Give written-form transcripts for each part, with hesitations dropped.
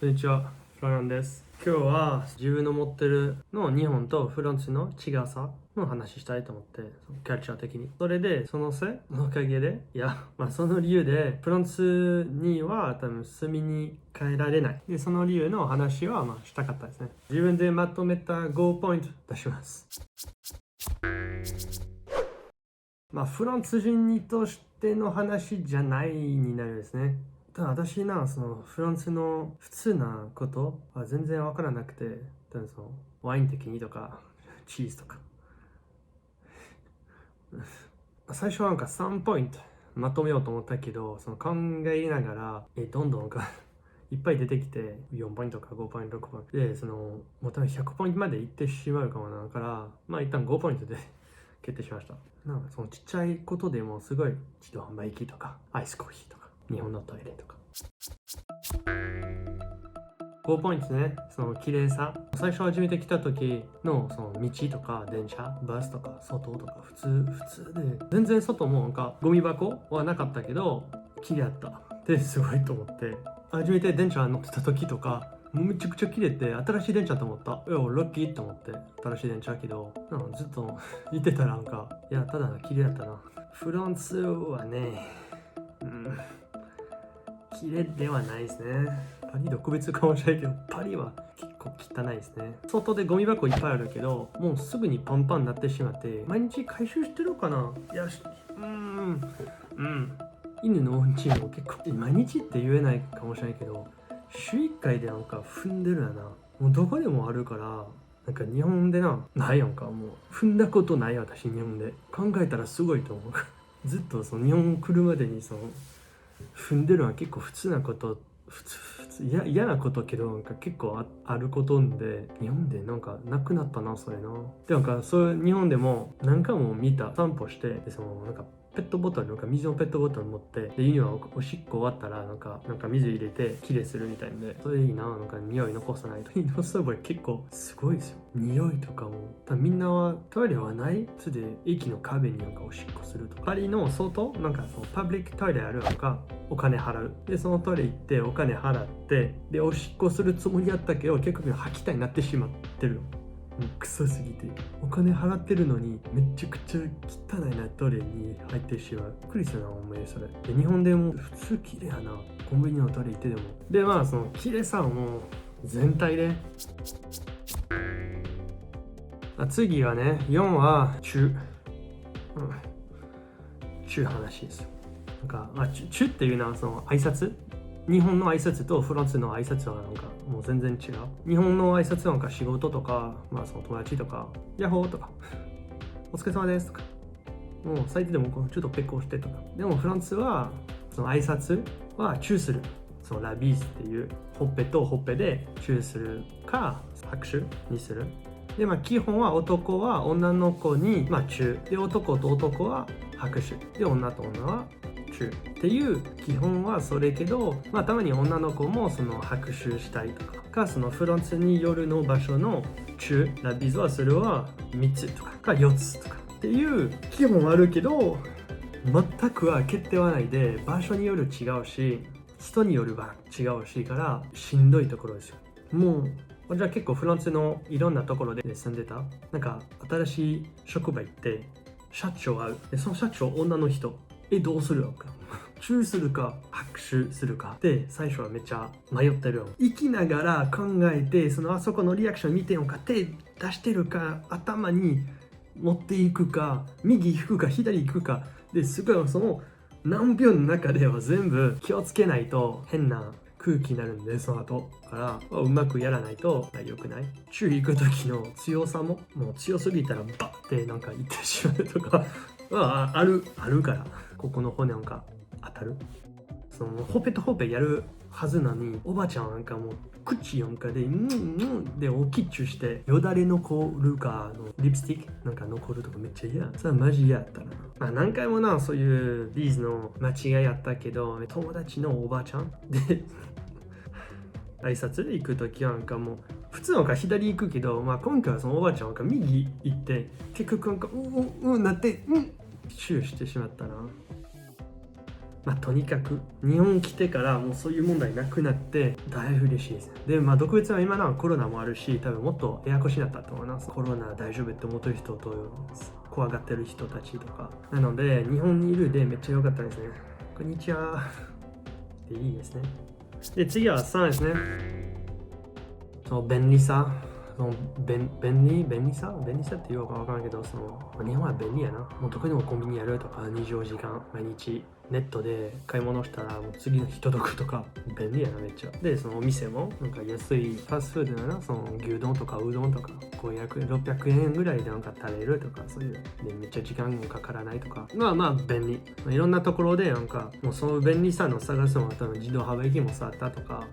こんにちは、フランです。今日は自分の持ってるの日本とフランスの違さの話したいと思って、キャルチャー的に。それで、そのせいのおかげで、その理由で、フランスには多分住みに帰られない。で、その理由の話はしたかったですね。自分でまとめた5ポイント出します。フランス人としての話じゃないになるですね。ただ私そのフランスの普通なことは全然わからなくて、そのワイン的にとかチーズとか最初は3ポイントまとめようと思ったけど、その考えながらどんどんいっぱい出てきて4ポイントか5ポイント6ポイントで、もう多分100ポイントまでいってしまうかもなから、一旦5ポイントで決定しました。そのちっちゃいことでもすごい自動販売機とかアイスコーヒーとか日本のトイレとか5ポイントね。その綺麗さ、最初初めて来た時のその道とか電車バスとか外とか普通で全然外もゴミ箱はなかったけど綺麗だったってすごいと思って、初めて電車乗ってた時とかめちゃくちゃ綺麗で新しい電車と思った。ラッキーと思って新しい電車けどずっといてたらいやただ綺麗だったな。フランスはね綺麗ではないですね。パリ特別かもしれないけど、パリは結構汚いですね。外でゴミ箱いっぱいあるけど、もうすぐにパンパンになってしまって、毎日回収してるかな。犬のうんちも結構、毎日って言えないかもしれないけど、週1回で踏んでるやな。もうどこでもあるから、日本でないやんか。もう踏んだことない私、日本で。考えたらすごいと思う。ずっとその日本来るまでに踏んでるのは結構普通なこと、嫌なことけど結構あることんで、日本でなくなったなそれな。でそういう日本でも何回も見た。散歩してでペットボトル水のペットボトル持って、で犬はおしっこ終わったら水入れてきれいするみたいで、それいいな。匂い残さないと。そういえば結構すごいですよ、匂いとかも。みんなはトイレはないつで駅の壁におしっこするとか、パリの外パブリックトイレあるお金払う。でそのトイレ行ってお金払って、でおしっこするつもりやったけど結局吐きたいになってしまってる。クソすぎて、お金払ってるのにめちゃくちゃ汚いなトイレに入ってしまう。びっくりするな、お前それ。で日本でも普通綺麗やな、コンビニのトイレ行ってでも。でその綺麗さをもう全体で。次はね、4は中話ですよ。中っていうのはその挨拶、日本の挨拶とフランスの挨拶はもう全然違う。日本の挨拶は仕事とか、その友達とか、ヤッホーとか、お疲れ様ですとか、もう最低でもちょっとペコしてとか。でもフランスはその挨拶はチューする。そのラビースっていうほっぺとほっぺでチューするか拍手にする。で基本は男は女の子にチューで、男と男は拍手で、女と女はチューっていう基本はそれけど、たまに女の子もその拍手したりとか、そのフランスによるの場所のチューラビーズはそれは3つとか4つとかっていう基本はあるけど、全くは決定はないで、場所による違うし人によるは違うしからしんどいところですよ。もうじゃあ結構フランスのいろんなところで住んでた。新しい職場行って社長会う。でその社長女の人、どうするのかチューするか拍手するかで最初はめっちゃ迷ってるよ。生きながら考えて、あそこのリアクション見てよか、手出してるか頭に持っていくか右行くか左行くかですごい、その何秒の中では全部気をつけないと変な空気になるんで、その後からうまくやらないと良くない。中行く時の強さもう強すぎたらバッて言ってしまうとかはあるから、ここの骨当たる。そのほっぺとほっぺやるはずなのに、おばちゃんもう口でで大きっちゅしてよだれ残るかリップスティック残るとかめっちゃ嫌。それはマジ嫌やったな。何回もそういうビーズの間違いやったけど、友達のおばちゃんで挨拶で行く時はもう普通左行くけど、今回はそのおばちゃん右行って結局なってチューしてしまったな。まあとにかく日本来てからもうそういう問題なくなってだいぶ嬉しいですね。でまあ特別は今のはコロナもあるし、多分もっとややこしになったと思います。コロナ大丈夫って思ってる人と怖がってる人たちとか。なので日本にいるでめっちゃ良かったですね。こんにちは。でいいですね。で次は3ですね。その便利さ。その便利さって言うか分からんけど、その日本は便利やな。もうどこにもコンビニやるとか、24時間毎日ネットで買い物したらもう次の日届くとか便利やなめっちゃ。でそのお店もなんか安いファストフードなその牛丼とかうどんとか500円600円ぐらいでなんか食べるとか、そういうでめっちゃ時間もかからないとか、まあ便利、いろんなところでなんかもうその便利さの探すのは多分自動販売機も触ったとか、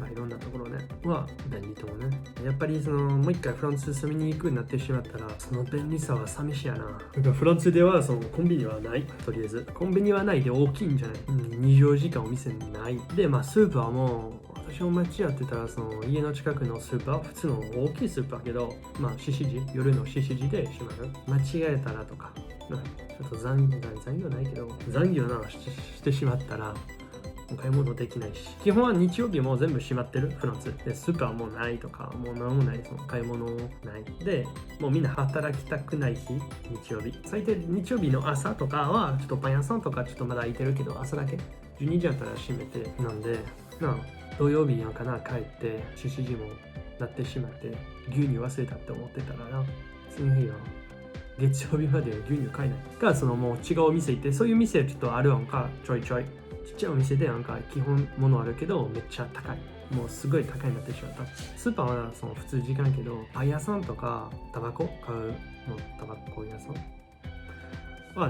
まあいろんなところねは便利と思うね。やっぱりそのもう一回フランス住みに行くようになってしまったらその便利さは寂しいやな。なんかフランスではそのコンビニはない、とりあえずコンビニはないで大きいんじゃない、24時間お店にないで、まあスーパーも私も街やってたらその家の近くのスーパー、普通の大きいスーパーけど、まあ7時夜の7時で閉まる。間違えたらとか、ちょっと残業ないけど残業してしまったらお買い物できないし、基本は日曜日も全部閉まってるフランスで、スーパーもないとかもう何もない、その買い物ないで、もうみんな働きたくない日、日曜日最低日曜日の朝とかはちょっとパン屋さんとかちょっとまだ空いてるけど朝だけ12時だったら閉めて、なんで土曜日なんかな帰って7時もなってしまって牛乳忘れたって思ってたらな、次の日は月曜日まで牛乳買えないからそのもう違うお店行って、そういう店ちょっとあるんかちょいちょいちっちゃいお店でなんか基本物あるけどめっちゃ高い、もうすごい高いになってしまった。スーパーはその普通時間けどパン屋さんとかタバコ買うのタバコ屋さん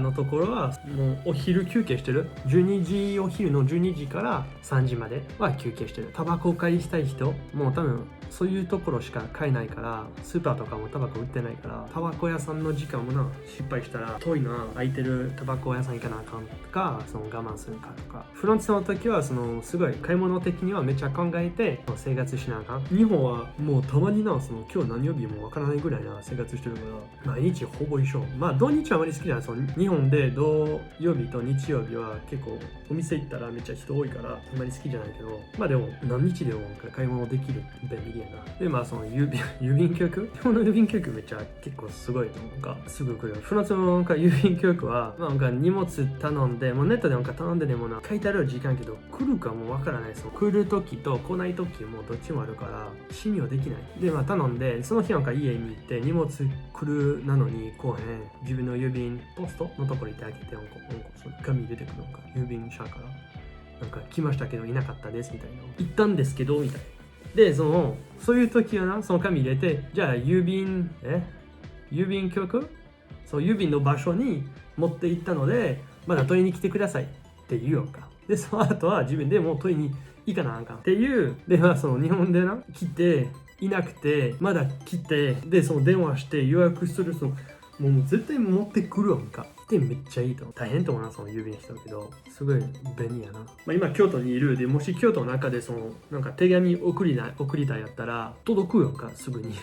のところはもうお昼休憩してる。お昼の12時から3時までは休憩してる。タバコを買いしたい人もう多分そういうところしか買えないから、スーパーとかもタバコ売ってないから、タバコ屋さんの時間も失敗したら遠いな空いてるタバコ屋さん行かなあかんか、その我慢するかとか。フランスの時はそのすごい買い物的にはめっちゃ考えて生活しなあかん。日本はもうたまにその今日何曜日もわからないぐらいな生活してるから毎日ほぼ一緒。まあ土日はあまり好きじゃない。その日本で土曜日と日曜日は結構お店行ったらめっちゃ人多いからあんまり好きじゃないけど、まあでも何日でも買い物できる便利やな。でまあその郵便局、日本の郵便局めっちゃ結構すごいと思うか、すぐ来る。フランスの郵便局はなんか荷物頼んでもうネットでなんか頼んででも書いてある時間けど来るかもわからない。その来る時と来ない時もどっちもあるから信用できない。でまあ頼んでその日なんか家に行って荷物来るなのに来へん、自分の郵便ポストのところに行ってあげてその紙出てくるのか郵便車からなんか来ましたけどいなかったですみたいな、行ったんですけどみたいな。でそういう時はその紙入れて、じゃあ郵便局、そう郵便の場所に持って行ったのでまだ取りに来てくださいって言うのか。でその後は自分でもう取りに行かなあかんっていう。でその日本で来ていなくてまだ来て、でその電話して予約する、もう絶対持ってくるやんかってめっちゃいいと思う。大変と思うなその郵便人だけどすごい便利やな。まあ、今京都にいるで、もし京都の中でなんか手紙送りたいやったら届くやんかすぐに。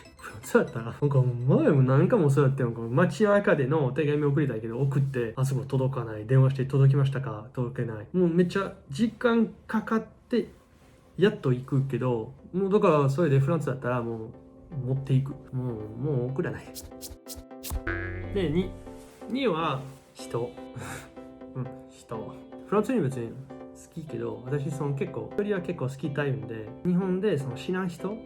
そうやったらなんか前も何回もそうやって街中での手紙送りたいけど送ってすぐ届かない、電話して届きましたか届けない、もうめっちゃ時間かかってやっと行くけど、もうだからそれでフランスだったらもう持っていく、もう送らない。で2は人人。フランスに別に好きけど、私結構一人は結構好きタイプで、日本で知らん人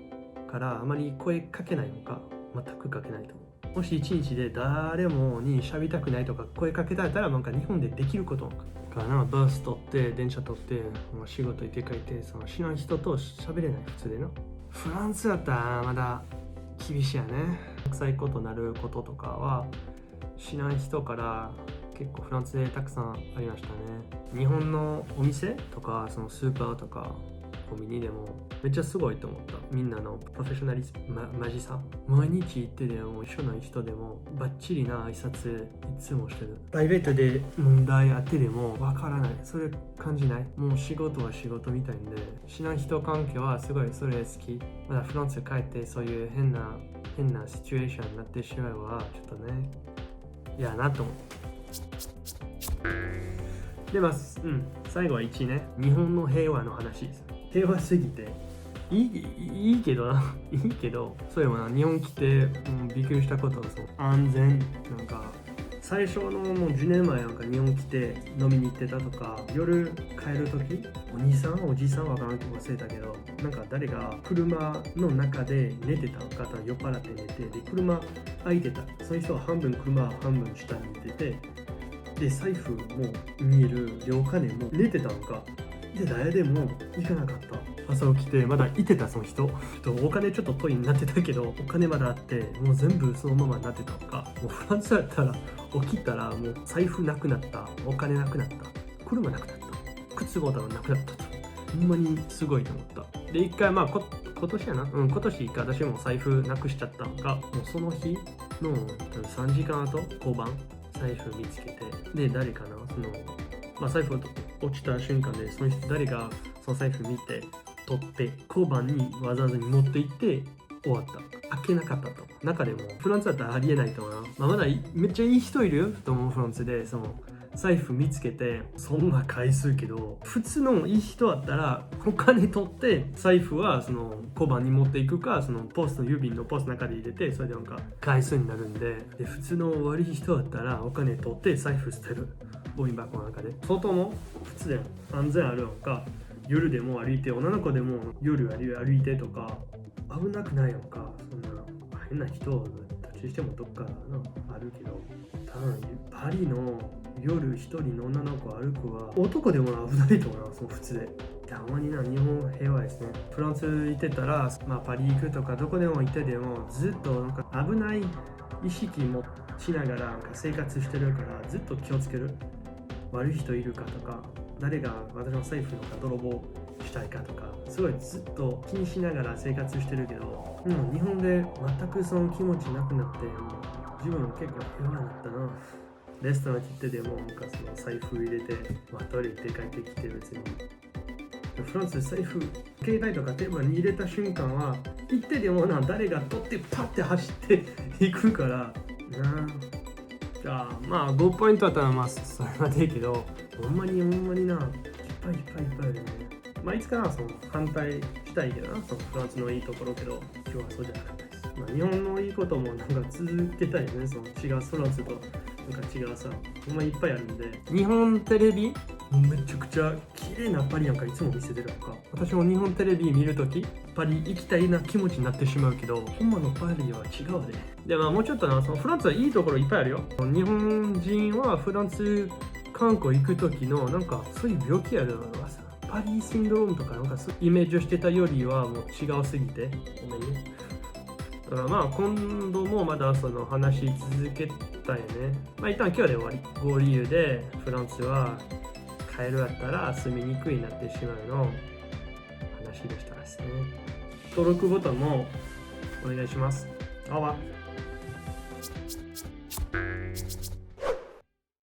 からあまり声かけないのか全くかけないと思う。もし一日で誰もに喋りたくないとか声かけられたらなんか日本でできることかな。バス取って電車取って仕事行って帰って、知らん人と喋れない普通でな。フランスだったらまだ厳しいやね。臭いことなることとかは知らん人から結構フランスでたくさんありましたね。日本のお店とかスーパーとかコンビニでもめっちゃすごいと思った。みんなのプロフェッショナリズム、マジさ。毎日行ってでも一緒の人でもバッチリな挨拶いつもしてる。プライベートで問題あってでもわからない、それ感じない。もう仕事は仕事みたいんで、知らん人関係はすごいそれ好き。まだフランス帰ってそういう変なシチュエーションになってしまえばちょっとね嫌なと思う。で、最後は1ね。日本の平和の話です。平和すぎて。いいけどな。いいけど、そういえばな、日本来て、びっくりしたことは、安全、なんか、最初のもう10年前なんか日本来て飲みに行ってたとか、夜帰るとき、お兄さん、おじさんわからんけど忘れたけど、なんか誰が車の中で寝てた方、酔っ払って寝て、で、車開いてた。その人は半分車、半分下に寝てて、で、財布も見える、で、お金も寝てたのか。で、誰でも行かなかった。朝起きてまだいてたその人。お金ちょっと遠いになってたけど、お金まだあって、もう全部そのままになってたのか。もうフランスだったら起きたらもう財布なくなった、お金なくなった、車なくなった、靴ボタンなくなったと。ほんまにすごいと思った。で、一回今年やな。今年一回私も財布なくしちゃったのが、もうその日の3時間後、交番、財布見つけて、で、誰かな、財布落ちた瞬間で、その人誰がその財布見て、取って、交番にわざわざに持って行って終わった。開けなかったと。中でも、フランスだったらありえないと思うな。まだめっちゃいい人いるよと思う、フランスで、財布見つけて、そんな回数けど、普通のいい人だったら、お金取って、財布は交番に持っていくか、郵便のポストの中で入れて、それでなんか回数になるんで、普通の悪い人だったら、お金取って財布捨てる。ゴミ箱の中で。外も普通で安全あるのか、夜でも歩いて、女の子でも夜歩いてとか、危なくないのか、そんな変な人たちしてもどっかあるけど、多分パリの夜一人の女の子歩くは男でも危ないと思うな、普通で。たまにな、日本平和ですね。フランス行ってたら、パリ行くとかどこでも行ってでもずっとなんか危ない意識持ちながらなんか生活してるからずっと気をつける。悪い人いるかとか、誰が私の財布とか泥棒したいかとか、すごいずっと気にしながら生活してるけど、日本で全くその気持ちなくなって、自分結構平和になったな。レストラン行ってでもなんか財布入れて、トイレ行って帰ってきて別に。フランス財布、携帯とかテーブルに入れた瞬間は、行ってでも誰が取ってパッて走っていくからな。じゃあ5ポイントだったらそれまでいいけど、ほんまにな、いっぱいあるね。いつか反対したいけどな、フランスのいいところけど、今日はそうじゃなかったです。日本のいいこともなんか続けたいよね、違うフランスとなんか違うさ、ほんまいっぱいあるんで。日本テレビめちゃくちゃ綺麗なパリなんかいつも見せてるのか。私も日本テレビ見るとき、パリ行きたいな気持ちになってしまうけど、ほんまのパリは違うで。で、もうちょっとな、フランスはいいところいっぱいあるよ。日本人はフランス観光行くときのなんかそういう病気あるのがさ、パリシンドロームとかなんかそうイメージをしてたよりはもう違うすぎて、ごめんね。だから今度もまだ話し続けたいね。一旦今日で終わり。合理由でフランスはカエルだったら住みにくいになってしまうの話でしたですね。登録ボタンもお願いします。あわ。